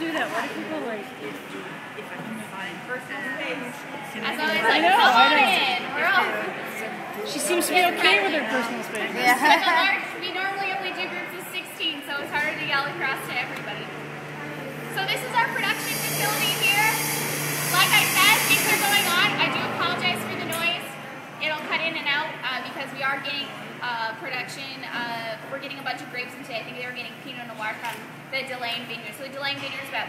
do that? What if people like? If I can find personal space. As always, like, come on in. We're all. She seems to be okay with her personal space. Yeah. Like a large, we normally only do groups of 16, so it's harder to yell across to everybody. So this is our production facility here. Like I said, things are going on. I do apologize for the noise. It'll cut in and out because we are getting production. We're getting a bunch of grapes in today. I think they were getting Pinot Noir from the Triggs Vintners. So the Triggs Vintners is about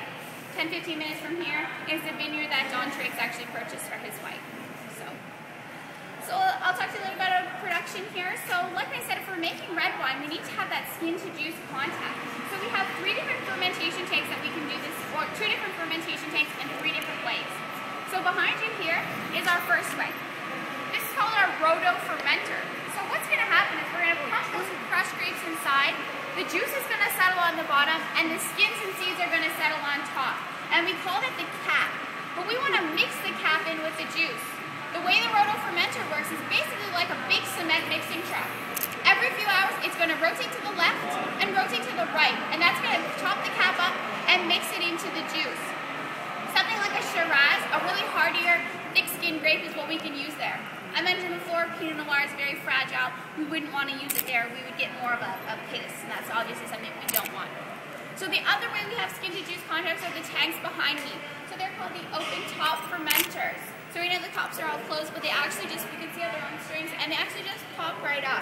10-15 minutes from here. Is the vineyard that Don Triggs actually purchased for his wife. So I'll talk to you a little bit about production here. So like I said, if we're making red wine, we need to have that skin to juice contact. So we have 3 different fermentation tanks that we can do this, or 2 different fermentation tanks in 3 different ways. So behind you here is our first way. This is called our roto fermenter. So what's going to happen is we're going to pump those crushed grapes inside, the juice is going to settle on the bottom, and the skins and seeds are going to settle on top. And we call it the cap. But we want to mix the cap in with the juice. The way the roto fermenter works is basically like a big cement mixing truck. Every few hours, it's going to rotate to the left and rotate to the right, and that's going to chop the cap up and mix it into the juice. Something like a Shiraz, a really hardier, thick-skinned grape is what we can use there. I mentioned before, Pinot Noir is very fragile. We wouldn't want to use it there. We would get more of a piss, and that's obviously something we don't want. So the other way we have skin-to-juice contacts are the tanks behind me. So they're called the open-top fermenters. So right now the tops are all closed, but they actually just, you can see how they're on strings, and they actually just pop right up.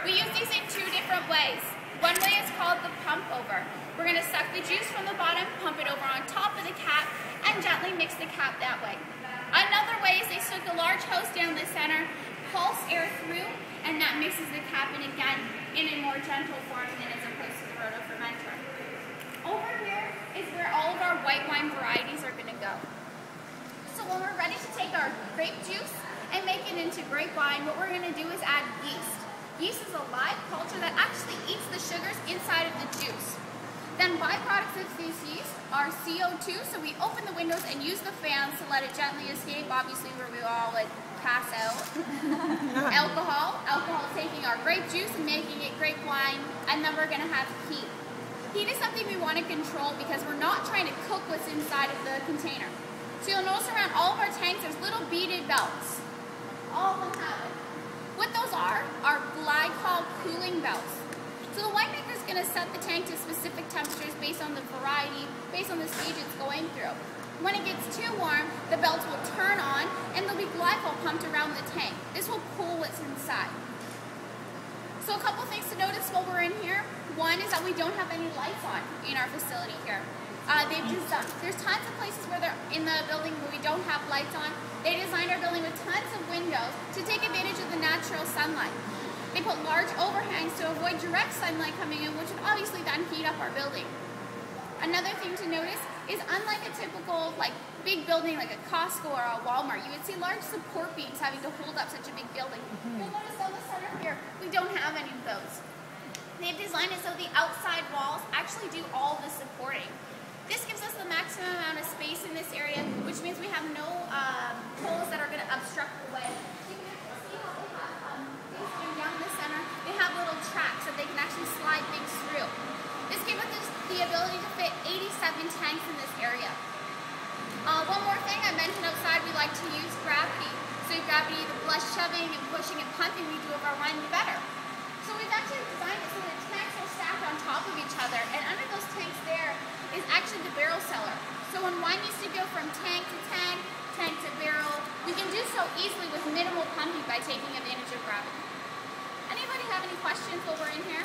We use these in 2 different ways. One way is called the pump over. We're going to suck the juice from the bottom, pump it over on top of the cap, and gently mix the cap that way. Another way is they stick a large hose down the center, pulse air through, and that mixes the cap in again in a more gentle form than as opposed to the roto fermenter. Over here is where all of our white wine varieties are going to go. So when we're ready to take our grape juice and make it into grape wine, what we're going to do is add yeast. Yeast is a live culture that actually eats the sugars inside of the juice. Then byproducts of this yeast are CO2, so we open the windows and use the fans to let it gently escape, obviously where we all would pass out. Alcohol taking our grape juice and making it grape wine, and then we're going to have heat. Heat is something we want to control because we're not trying to cook what's inside of the container. So you'll notice around all of our tanks there's little beaded belts. All of them have it. What those are glycol cooling belts. So the winemaker is going to set the tank to specific temperatures based on the variety, based on the stage it's going through. When it gets too warm, the belts will turn on and there'll be glycol pumped around the tank. This will cool what's inside. So a couple things to notice while we're in here. One is that we don't have any lights on in our facility here. There's tons of places where they're in the building where we don't have lights on. They designed our building with tons of windows to take advantage of the natural sunlight. They put large overhangs to avoid direct sunlight coming in, which would obviously then heat up our building. Another thing to notice is unlike a typical big building like a Costco or a Walmart, you would see large support beams having to hold up such a big building. You'll notice on the center here, we don't have any of those. They've designed it so the outside walls actually do all the supporting. This gives us the maximum amount of space in this area, which means we have no holes that are going to obstruct the way. You can see how they have down the center, they have little tracks that they can actually slide things through. This gives us the ability to fit 87 tanks in this area. One more thing, I mentioned outside we like to use gravity. So gravity, the less shoving and pushing and pumping we do of our wine, the better. So we've actually designed it so the tanks are stacked on top of each other, and under those tanks there is actually the barrel cellar. So when wine used to go from tank to tank, tank to barrel, we can do so easily with minimal pumping by taking advantage of gravity. Anybody have any questions while we're in here?